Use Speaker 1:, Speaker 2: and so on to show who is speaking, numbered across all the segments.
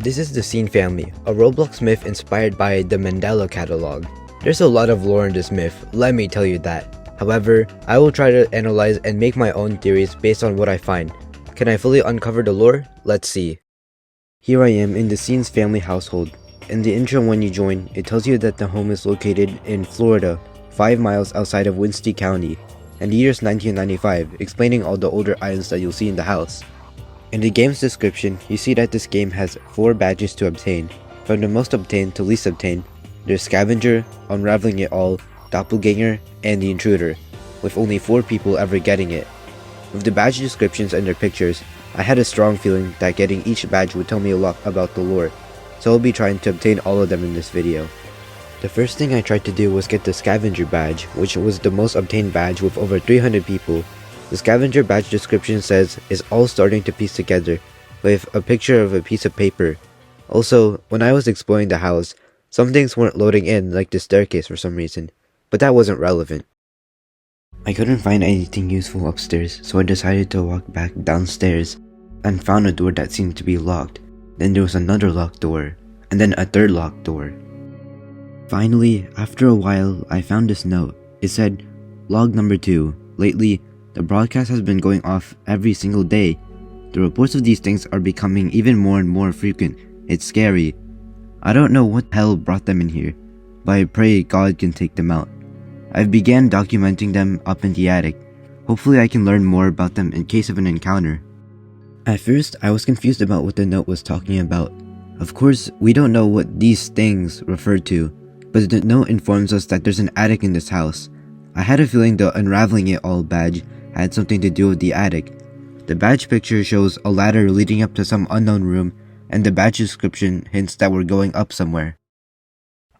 Speaker 1: This is the Scene family, a Roblox myth inspired by the Mandela catalog. There's a lot of lore in this myth, let me tell you that. However, I will try to analyze and make my own theories based on what I find. Can I fully uncover the lore? Let's see. Here I am in the Scene's family household. In the intro when you join, it tells you that the home is located in Florida, 5 miles outside of Winstead County, and the year is 1995, explaining all the older items that you'll see in the house. In the game's description, you see that this game has 4 badges to obtain. From the most obtained to least obtained, there's Scavenger, Unraveling It All, Doppelganger, and the Intruder, with only 4 people ever getting it. With the badge descriptions and their pictures, I had a strong feeling that getting each badge would tell me a lot about the lore, so I'll be trying to obtain all of them in this video. The first thing I tried to do was get the Scavenger badge, which was the most obtained badge with over 300 people. The Scavenger badge description says it's all starting to piece together, with a picture of a piece of paper. Also, when I was exploring the house, some things weren't loading in, like the staircase for some reason, but that wasn't relevant. I couldn't find anything useful upstairs, so I decided to walk back downstairs and found a door that seemed to be locked. Then there was another locked door, and then a third locked door. Finally, after a while, I found this note. It said, "Log number 2. Lately, the broadcast has been going off every single day. The reports of these things are becoming even more and more frequent. It's scary. I don't know what hell brought them in here, but I pray God can take them out. I've began documenting them up in the attic. Hopefully I can learn more about them in case of an encounter." At first, I was confused about what the note was talking about. Of course, we don't know what these things refer to, but the note informs us that there's an attic in this house. I had a feeling the Unraveling It All badge had something to do with the attic. The badge picture shows a ladder leading up to some unknown room, and the badge description hints that we're going up somewhere.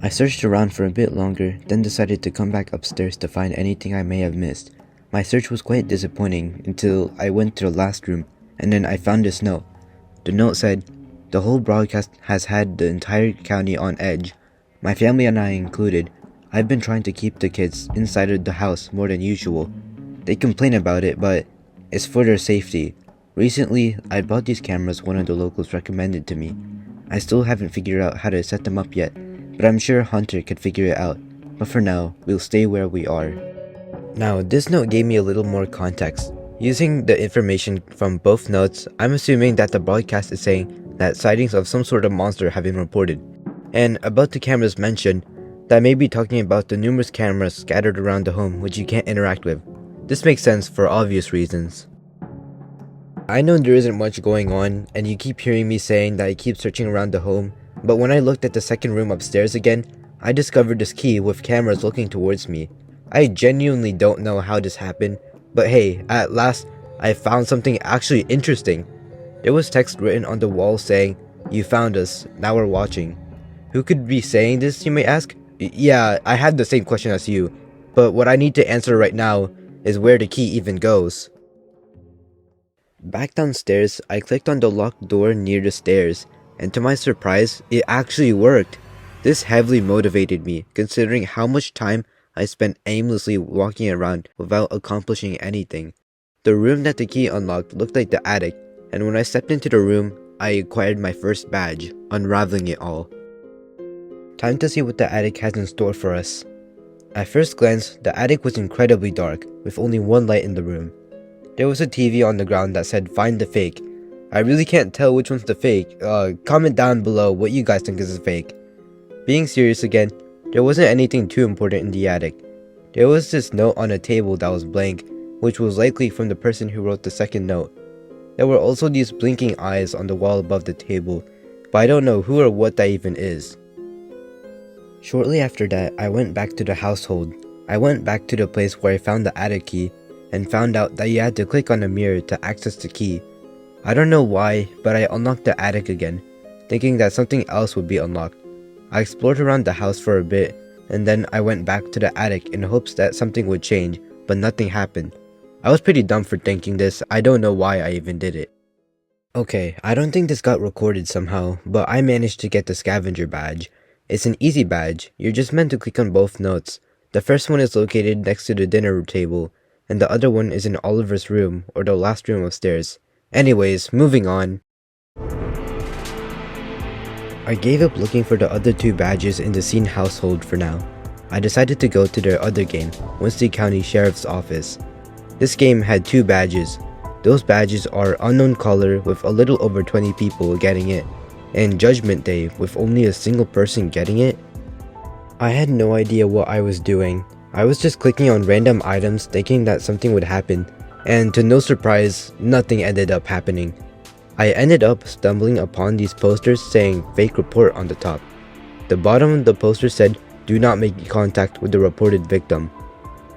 Speaker 1: I searched around for a bit longer, then decided to come back upstairs to find anything I may have missed. My search was quite disappointing until I went to the last room, and then I found this note. The note said, "The whole broadcast has had the entire county on edge, my family and I included. I've been trying to keep the kids inside of the house more than usual. They complain about it, but it's for their safety. Recently, I bought these cameras one of the locals recommended to me. I still haven't figured out how to set them up yet, but I'm sure Hunter could figure it out. But for now, we'll stay where we are." Now, this note gave me a little more context. Using the information from both notes, I'm assuming that the broadcast is saying that sightings of some sort of monster have been reported. And about the cameras mentioned, that may be talking about the numerous cameras scattered around the home which you can't interact with. This makes sense for obvious reasons. I know there isn't much going on, and you keep hearing me saying that I keep searching around the home, but when I looked at the second room upstairs again, I discovered this key with cameras looking towards me. I genuinely don't know how this happened, but hey, at last, I found something actually interesting. There was text written on the wall saying, "You found us, now we're watching." Who could be saying this, you may ask? Yeah, I had the same question as you, but what I need to answer right now is where the key even goes. Back downstairs, I clicked on the locked door near the stairs, and to my surprise, it actually worked. This heavily motivated me, considering how much time I spent aimlessly walking around without accomplishing anything. The room that the key unlocked looked like the attic, and when I stepped into the room, I acquired my first badge, Unraveling It All. Time to see what the attic has in store for us. At first glance, the attic was incredibly dark, with only one light in the room. There was a TV on the ground that said, "Find the fake." I really can't tell which one's the fake. Comment down below what you guys think is a fake. Being serious again, there wasn't anything too important in the attic. There was this note on a table that was blank, which was likely from the person who wrote the second note. There were also these blinking eyes on the wall above the table, but I don't know who or what that even is. Shortly after that, I went back to the household. I went back to the place where I found the attic key, and found out that you had to click on a mirror to access the key. I don't know why, but I unlocked the attic again, thinking that something else would be unlocked. I explored around the house for a bit, and then I went back to the attic in hopes that something would change, but nothing happened. I was pretty dumb for thinking this. I don't know why I even did it. Okay, I don't think this got recorded somehow, but I managed to get the Scavenger badge. It's an easy badge. You're just meant to click on both notes. The first one is located next to the dinner table, and the other one is in Oliver's room, or the last room upstairs. Anyways, moving on. I gave up looking for the other two badges in the Scene household for now. I decided to go to their other game, Winston County Sheriff's Office. This game had two badges. Those badges are Unknown Caller with a little over 20 people getting it, and Judgment Day with only a single person getting it. I had no idea what I was doing. I was just clicking on random items thinking that something would happen, and to no surprise, nothing ended up happening. I ended up stumbling upon these posters saying fake report on the top. The bottom of the poster said do not make contact with the reported victim.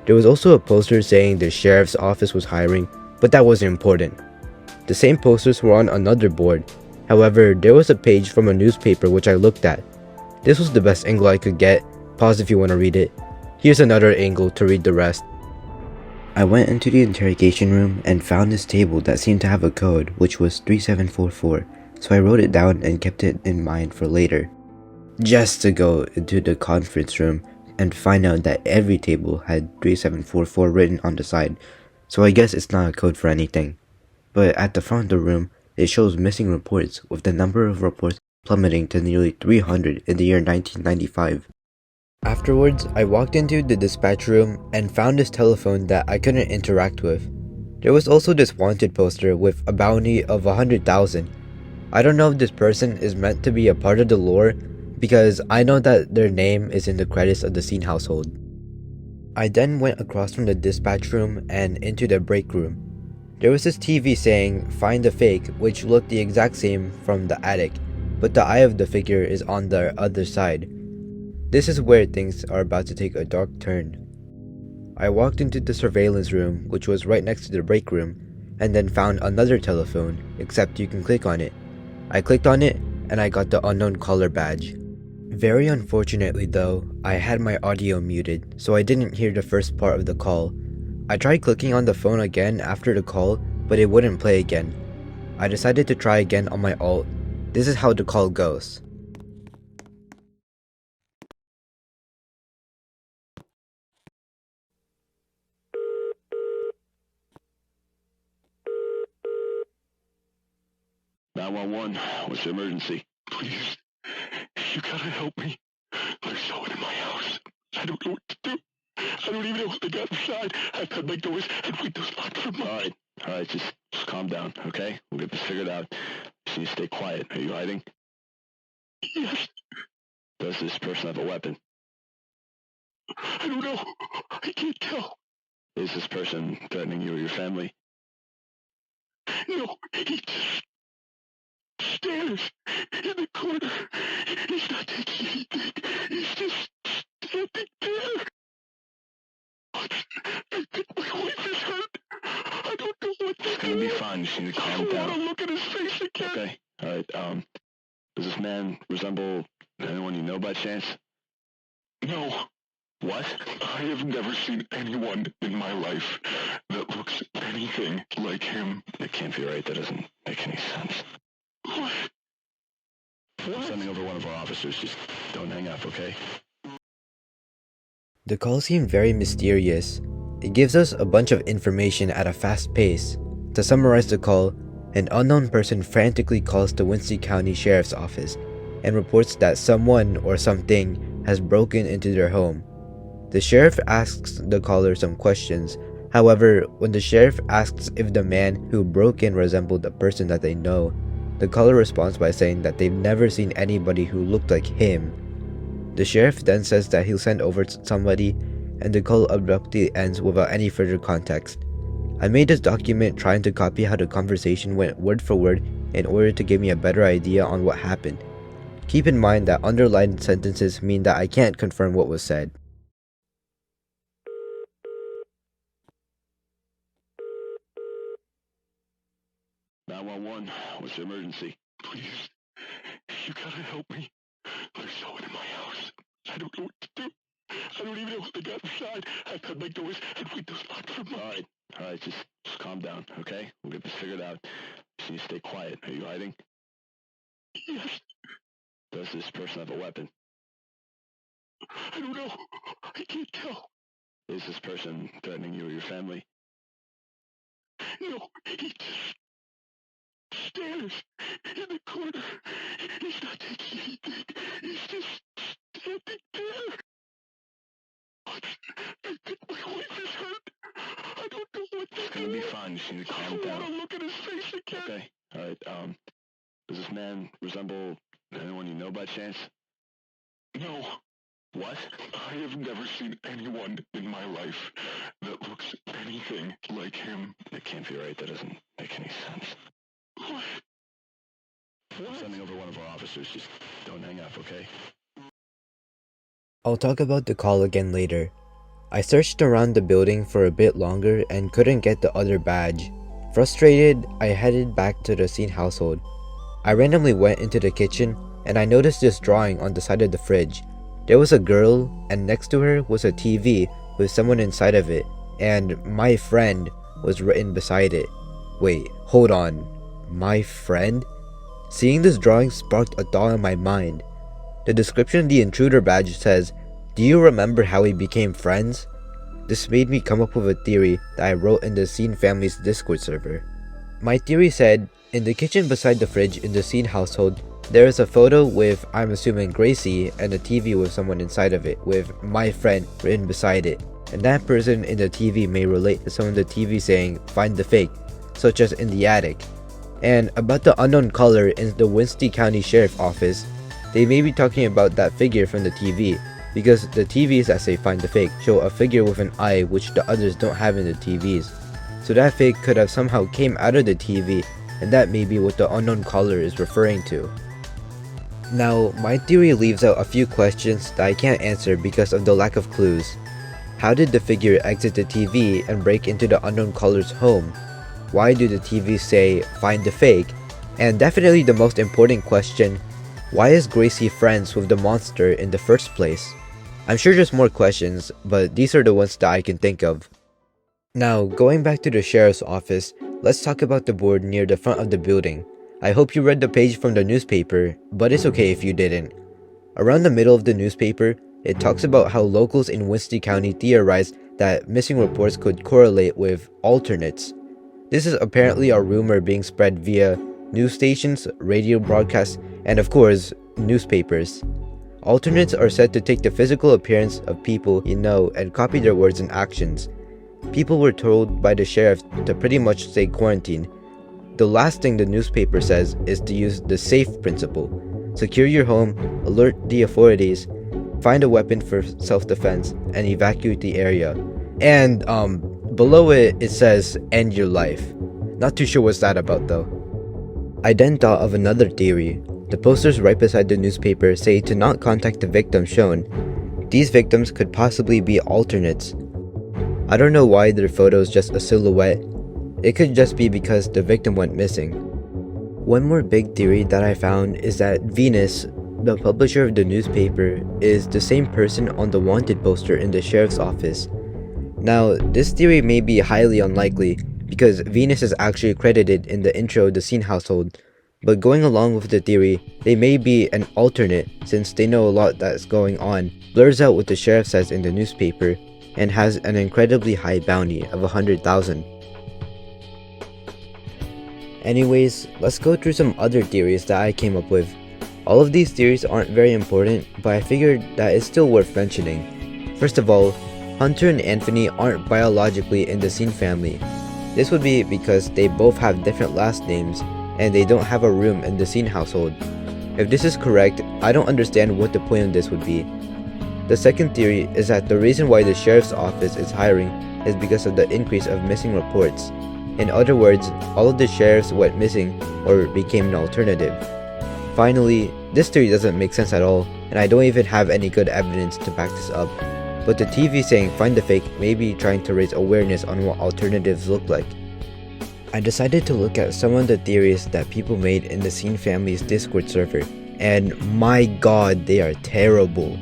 Speaker 1: There was also a poster saying the sheriff's office was hiring, but that wasn't important. The same posters were on another board. However, there was a page from a newspaper which I looked at. This was the best angle I could get. Pause if you want to read it. Here's another angle to read the rest. I went into the interrogation room and found this table that seemed to have a code, which was 3744, so I wrote it down and kept it in mind for later. Just to go into the conference room and find out that every table had 3744 written on the side, so I guess it's not a code for anything. But at the front of the room, it shows missing reports, with the number of reports plummeting to nearly 300 in the year 1995. Afterwards, I walked into the dispatch room and found this telephone that I couldn't interact with. There was also this wanted poster with a bounty of 100,000. I don't know if this person is meant to be a part of the lore, because I know that their name is in the credits of the Scene household. I then went across from the dispatch room and into the break room. There was this TV saying find the fake, which looked the exact same from the attic, but the eye of the figure is on the other side. This is where things are about to take a dark turn. I walked into the surveillance room, which was right next to the break room, and then found another telephone, except you can click on it. I clicked on it, and I got the Unknown Caller badge. Very unfortunately though, I had my audio muted, so I didn't hear the first part of the call. I tried clicking on the phone again after the call, but it wouldn't play again. I decided to try again on my alt. This is how the call goes.
Speaker 2: What's the emergency?
Speaker 3: Please, you gotta help me. There's someone in my house. I don't know what to do. I don't even know how they got inside. I've had my doors and windows locked for months.
Speaker 2: All right, just calm down, okay? We'll get this figured out. Just need to stay quiet. Are you hiding?
Speaker 3: Yes.
Speaker 2: Does this person have a weapon?
Speaker 3: I don't know. I can't tell.
Speaker 2: Is this person threatening you or your family?
Speaker 3: No, he just stares in the corner. He's not taking anything. He's just standing there. I think my wife is hurt. I don't know what to do.
Speaker 2: It's gonna be fine. You just need to calm
Speaker 3: I
Speaker 2: down.
Speaker 3: want to look at his face again.
Speaker 2: Okay. All right. Does this man resemble anyone you know by chance?
Speaker 3: No.
Speaker 2: What?
Speaker 3: I have never seen anyone in my life that looks anything like him.
Speaker 2: That can't be right. That doesn't make any sense.
Speaker 3: What?
Speaker 2: I'm sending over one of our officers. Just don't hang up, okay?
Speaker 1: The call seemed very mysterious. It gives us a bunch of information at a fast pace. To summarize the call, an unknown person frantically calls the Winston County Sheriff's Office and reports that someone or something has broken into their home. The sheriff asks the caller some questions. However, when the sheriff asks if the man who broke in resembled a person that they know, the caller responds by saying that they've never seen anybody who looked like him. The sheriff then says that he'll send over somebody, and the call abruptly ends without any further context. I made this document trying to copy how the conversation went word for word in order to give me a better idea on what happened. Keep in mind that underlined sentences mean that I can't confirm what was said.
Speaker 2: 911. What's the emergency?
Speaker 3: Please, you gotta help me. There's someone in my house. I don't know what to do. I don't even know how they got inside. I've had my doors and windows locked for months.
Speaker 2: All right, just calm down, okay? We'll get this figured out. Just need to stay quiet. Are you hiding?
Speaker 3: Yes.
Speaker 2: Does this person have a weapon?
Speaker 3: I don't know. I can't tell.
Speaker 2: Is this person threatening you or your family?
Speaker 3: No, he just stares in the corner. He's not taking anything.
Speaker 2: gonna be fine. You just need to
Speaker 3: I
Speaker 2: calm
Speaker 3: don't want
Speaker 2: down.
Speaker 3: to look at his face again.
Speaker 2: Okay. All right. Does this man resemble anyone you know by chance?
Speaker 3: No,
Speaker 2: What?
Speaker 3: I have never seen anyone in my life that looks anything like him.
Speaker 2: That can't be right. That doesn't make any sense.
Speaker 3: What?
Speaker 2: I'm sending over one of our officers. Just don't hang up, okay?
Speaker 1: I'll talk about the call again later. I searched around the building for a bit longer and couldn't get the other badge. Frustrated, I headed back to the scene household. I randomly went into the kitchen and I noticed this drawing on the side of the fridge. There was a girl and next to her was a TV with someone inside of it, and "my friend" was written beside it. Wait, hold on. My friend? Seeing this drawing sparked a thought in my mind. The description of the intruder badge says, "Do you remember how we became friends?" This made me come up with a theory that I wrote in the Scene family's Discord server. My theory said, in the kitchen beside the fridge in the Scene household, there is a photo with, I'm assuming, Gracie, and a TV with someone inside of it with "my friend" written beside it. And that person in the TV may relate to someone in the TV saying, "find the fake," such as in the attic. And about the unknown caller in the Winston County Sheriff Office, they may be talking about that figure from the TV, because the TVs that say "find the fake" show a figure with an eye which the others don't have in the TVs. So that fake could have somehow came out of the TV, and that may be what the unknown caller is referring to. Now, my theory leaves out a few questions that I can't answer because of the lack of clues. How did the figure exit the TV and break into the unknown caller's home? Why do the TVs say "find the fake"? And definitely the most important question, why is Gracie friends with the monster in the first place? I'm sure there's more questions, but these are the ones that I can think of. Now, going back to the sheriff's office, let's talk about the board near the front of the building. I hope you read the page from the newspaper, but it's okay if you didn't. Around the middle of the newspaper, it talks about how locals in Winston County theorized that missing reports could correlate with alternates. This is apparently a rumor being spread via news stations, radio broadcasts, and of course, newspapers. Alternates are said to take the physical appearance of people you know and copy their words and actions. People were told by the sheriff to pretty much stay quarantined. The last thing the newspaper says is to use the SAFE principle. Secure your home, alert the authorities, find a weapon for self-defense, and evacuate the area. And below it says end your life. Not too sure what's that about though. I then thought of another theory. The posters right beside the newspaper say to not contact the victims shown. These victims could possibly be alternates. I don't know why their photo is just a silhouette. It could just be because the victim went missing. One more big theory that I found is that Venus, the publisher of the newspaper, is the same person on the wanted poster in the sheriff's office. Now, this theory may be highly unlikely because Venus is actually credited in the intro of the Scene household, but going along with the theory, they may be an alternate since they know a lot that's going on, blurs out what the sheriff says in the newspaper, and has an incredibly high bounty of 100,000. Anyways, let's go through some other theories that I came up with. All of these theories aren't very important, but I figured that it's still worth mentioning. First of all, Hunter and Anthony aren't biologically in the Scene family. This would be because they both have different last names, and they don't have a room in the Scene household. If this is correct, I don't understand what the point of this would be. The second theory is that the reason why the sheriff's office is hiring is because of the increase of missing reports. In other words, all of the sheriffs went missing or became an alternative. Finally, this theory doesn't make sense at all, and I don't even have any good evidence to back this up. But the TV saying "find the fake" may be trying to raise awareness on what alternatives look like. I decided to look at some of the theories that people made in the Scene family's Discord server, and my god, they are terrible.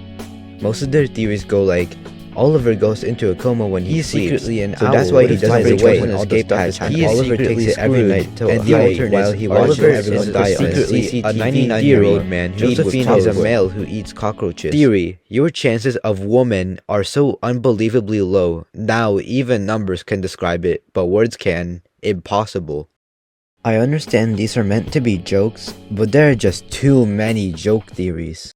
Speaker 1: Most of their theories go like, Oliver goes into a coma when he's secretly an owl, so that's why he doesn't away when escape hatch. Oliver takes it every night till and the alternate while he watches everyone die secretly a 99-year-old man. Josephine is a male who eats cockroaches. Theory: your chances of woman are so unbelievably low. Now even numbers can describe it, but words can. Impossible. I understand these are meant to be jokes, but there are just too many joke theories.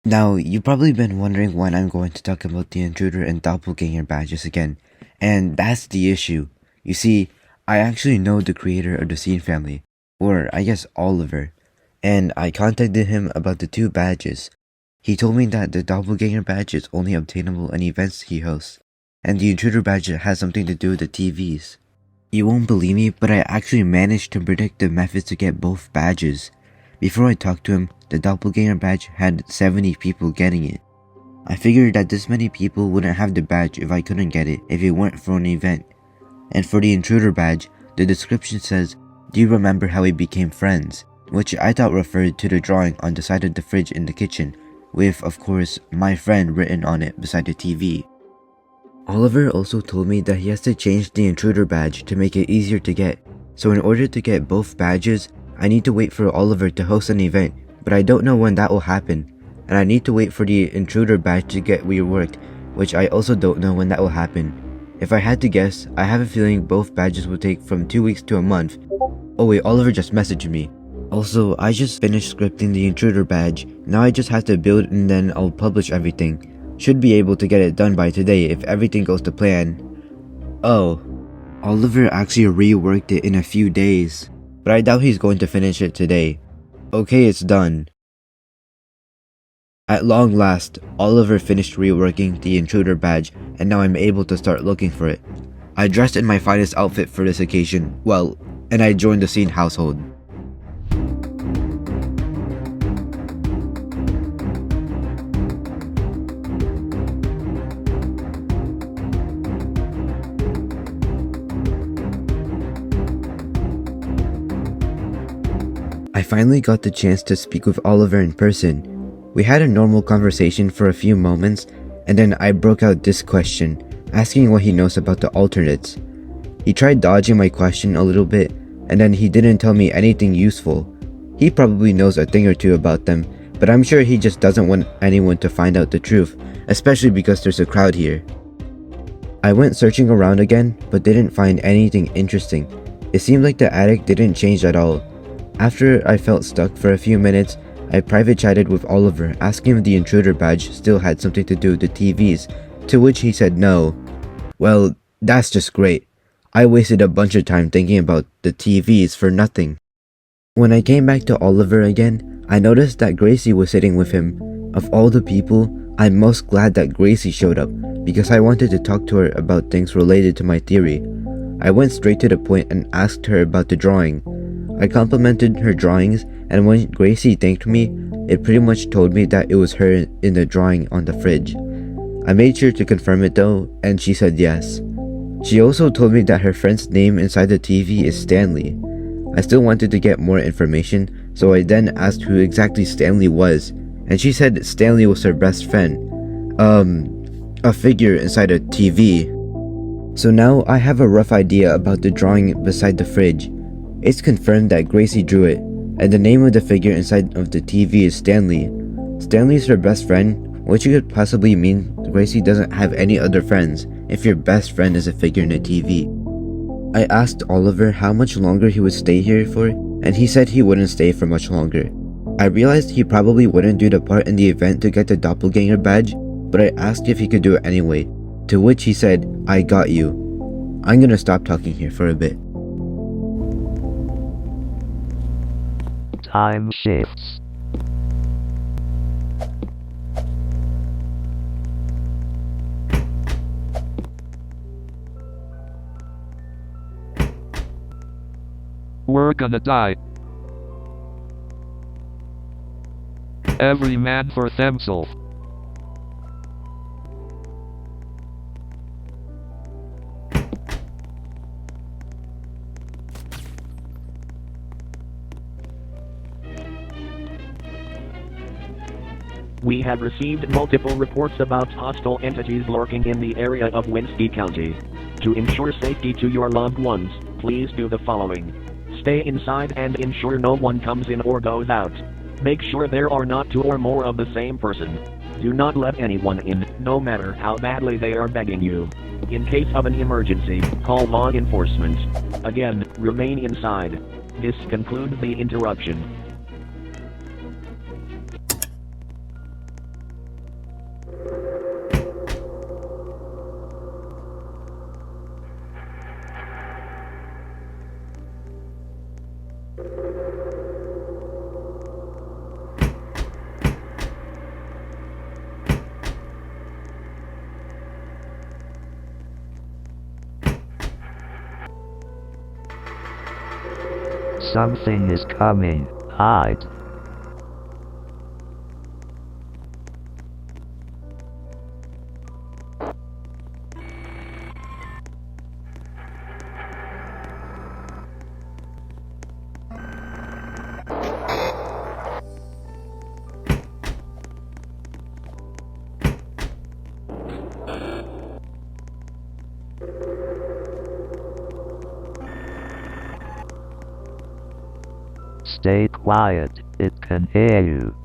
Speaker 1: Now, you've probably been wondering when I'm going to talk about the intruder and doppelganger badges again, and that's the issue. You see, I actually know the creator of the Scene family, or I guess Oliver, and I contacted him about the 2 badges. He told me that the doppelganger badge is only obtainable in events he hosts, and the intruder badge has something to do with the TVs. You won't believe me, but I actually managed to predict the methods to get both badges. Before I talked to him, the doppelganger badge had 70 people getting it. I figured that this many people wouldn't have the badge if I couldn't get it if it weren't for an event. And for the intruder badge, the description says, "Do you remember how we became friends?" which I thought referred to the drawing on the side of the fridge in the kitchen, with, of course, my friend written on it beside the TV. Oliver also told me that he has to change the intruder badge to make it easier to get, so in order to get both badges, I need to wait for Oliver to host an event, but I don't know when that will happen, and I need to wait for the intruder badge to get reworked, which I also don't know when that will happen. If I had to guess, I have a feeling both badges will take from 2 weeks to a month. Oh wait, Oliver just messaged me. Also, I just finished scripting the intruder badge, now I just have to build and then I'll publish everything. Should be able to get it done by today if everything goes to plan. Oh, Oliver actually reworked it in a few days, but I doubt he's going to finish it today. Okay, it's done. At long last, Oliver finished reworking the intruder badge and now I'm able to start looking for it. I dressed in my finest outfit for this occasion, well, and I joined the Scene household. I finally got the chance to speak with Oliver in person. We had a normal conversation for a few moments, and then I broke out this question, asking what he knows about the alternates. He tried dodging my question a little bit, and then he didn't tell me anything useful. He probably knows a thing or two about them, but I'm sure he just doesn't want anyone to find out the truth, especially because there's a crowd here. I went searching around again, but didn't find anything interesting. It seemed like the attic didn't change at all. After I felt stuck for a few minutes, I private chatted with Oliver asking if the intruder badge still had something to do with the TVs, to which he said no. Well, that's just great. I wasted a bunch of time thinking about the TVs for nothing. When I came back to Oliver again, I noticed that Gracie was sitting with him. Of all the people, I'm most glad that Gracie showed up, because I wanted to talk to her about things related to my theory. I went straight to the point and asked her about the drawing. I complimented her drawings, and when Gracie thanked me, it pretty much told me that it was her in the drawing on the fridge. I made sure to confirm it though, and she said yes. She also told me that her friend's name inside the TV is Stanley. I still wanted to get more information, so I then asked who exactly Stanley was, and she said Stanley was her best friend. A figure inside a TV. So now I have a rough idea about the drawing beside the fridge. It's confirmed that Gracie drew it, and the name of the figure inside of the TV is Stanley. Stanley's her best friend, which could possibly mean Gracie doesn't have any other friends if your best friend is a figure in a TV. I asked Oliver how much longer he would stay here for, and he said he wouldn't stay for much longer. I realized he probably wouldn't do the part in the event to get the doppelganger badge, but I asked if he could do it anyway, to which he said, "I got you." I'm gonna stop talking here for a bit.
Speaker 4: Time shifts.
Speaker 5: We're gonna die. Every man for themselves.
Speaker 6: We have received multiple reports about hostile entities lurking in the area of Winski County. To ensure safety to your loved ones, please do the following. Stay inside and ensure no one comes in or goes out. Make sure there are not 2 or more of the same person. Do not let anyone in, no matter how badly they are begging you. In case of an emergency, call law enforcement. Again, remain inside. This concludes the interruption.
Speaker 4: Something is coming. Hide. Stay quiet, it can hear you.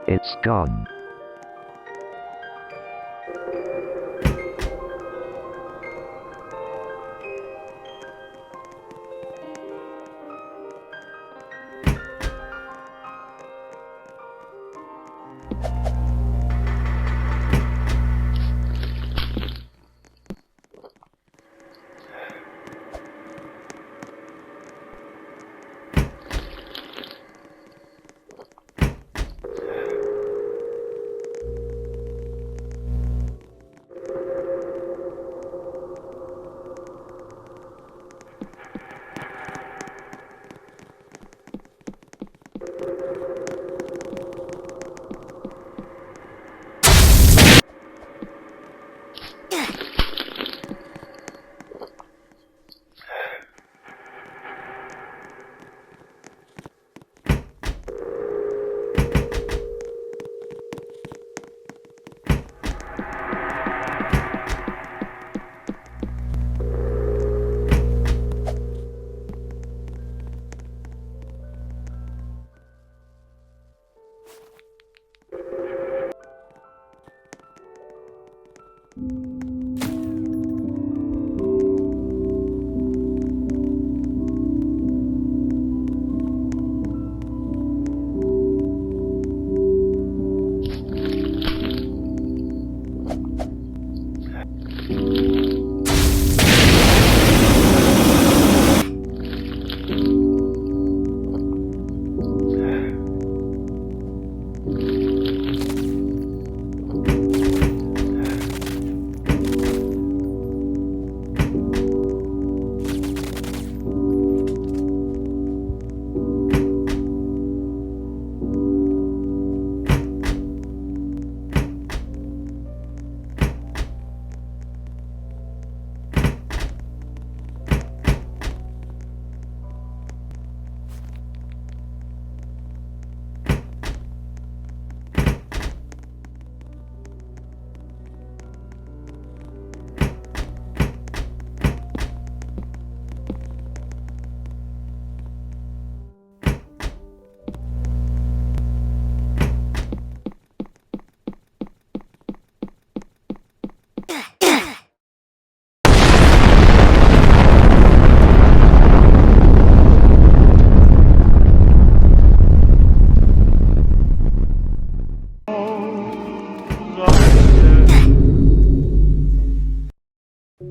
Speaker 4: It's gone.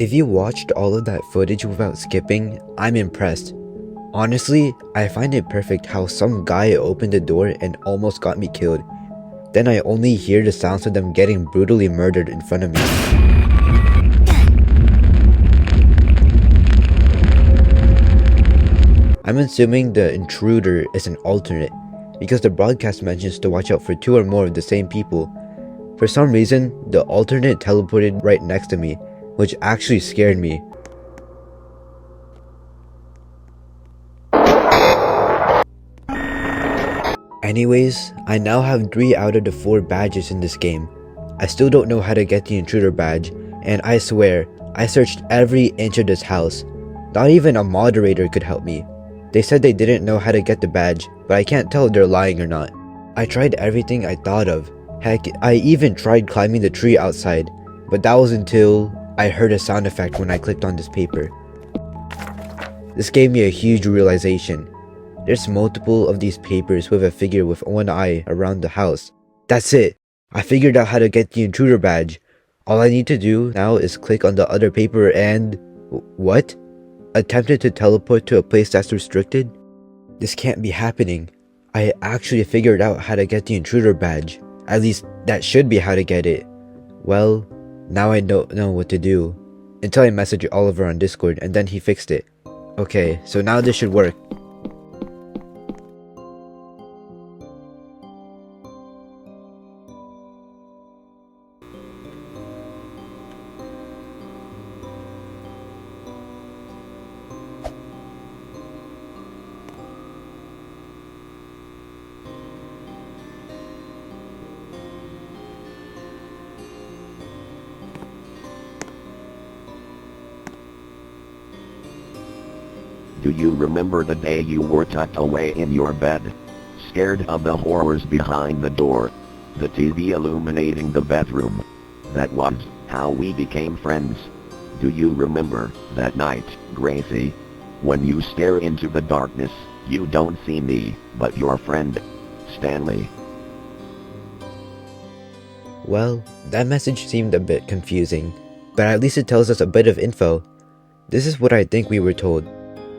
Speaker 1: If you watched all of that footage without skipping, I'm impressed. Honestly, I find it perfect how some guy opened the door and almost got me killed. Then I only hear the sounds of them getting brutally murdered in front of me. I'm assuming the intruder is an alternate, because the broadcast mentions to watch out for 2 or more of the same people. For some reason, the alternate teleported right next to me, which actually scared me. Anyways, I now have 3 out of the 4 badges in this game. I still don't know how to get the intruder badge, and I swear, I searched every inch of this house. Not even a moderator could help me. They said they didn't know how to get the badge, but I can't tell if they're lying or not. I tried everything I thought of. Heck, I even tried climbing the tree outside, but that was until I heard a sound effect when I clicked on this paper. This gave me a huge realization. There's multiple of these papers with a figure with one eye around the house. That's it! I figured out how to get the intruder badge. All I need to do now is click on the other paper and... What? Attempted to teleport to a place that's restricted? This can't be happening. I actually figured out how to get the intruder badge. At least, that should be how to get it. Well, now I don't know what to do. Until I messaged Oliver on Discord and then he fixed it. Okay, so now this should work.
Speaker 7: Do you remember the day you were tucked away in your bed? Scared of the horrors behind the door? The TV illuminating the bedroom? That was how we became friends. Do you remember that night, Gracie? When you stare into the darkness, you don't see me, but your friend, Stanley.
Speaker 1: Well, that message seemed a bit confusing, but at least it tells us a bit of info. This is what I think we were told.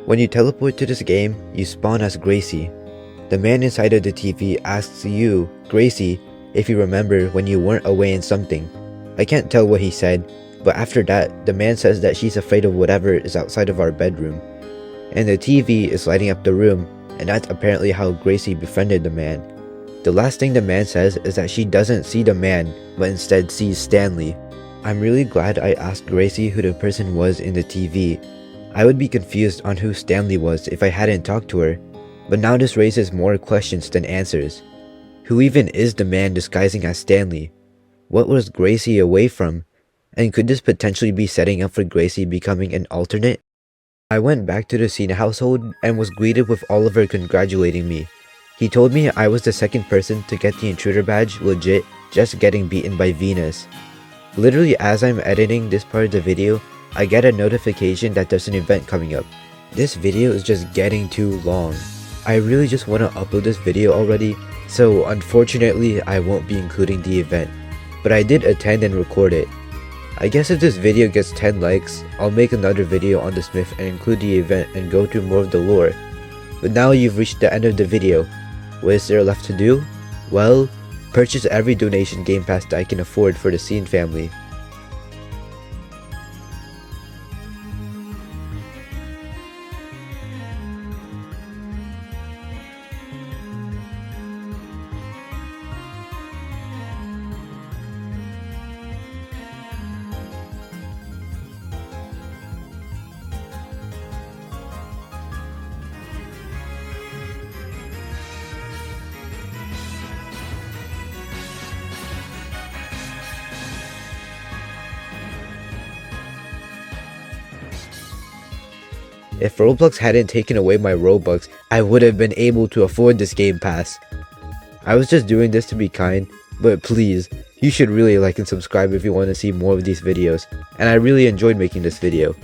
Speaker 1: When you teleport to this game, you spawn as Gracie. The man inside of the TV asks you, Gracie, if you remember when you weren't away in something. I can't tell what he said, but after that, the man says that she's afraid of whatever is outside of our bedroom. And the TV is lighting up the room, and that's apparently how Gracie befriended the man. The last thing the man says is that she doesn't see the man, but instead sees Stanley. I'm really glad I asked Gracie who the person was in the TV. I would be confused on who Stanley was if I hadn't talked to her, but now this raises more questions than answers. Who even is the man disguising as Stanley? What was Gracie away from? And could this potentially be setting up for Gracie becoming an alternate? I went back to the Cena household and was greeted with Oliver congratulating me. He told me I was the second person to get the intruder badge legit, just getting beaten by Venus. Literally as I'm editing this part of the video, I get a notification that there's an event coming up. This video is just getting too long. I really just want to upload this video already, so unfortunately I won't be including the event. But I did attend and record it. I guess if this video gets 10 likes, I'll make another video on the Smith and include the event and go through more of the lore. But now you've reached the end of the video. What is there left to do? Well, purchase every donation Game Pass that I can afford for the Scene family. If Roblox hadn't taken away my Robux, I would have been able to afford this Game Pass. I was just doing this to be kind, but please, you should really like and subscribe if you want to see more of these videos, and I really enjoyed making this video.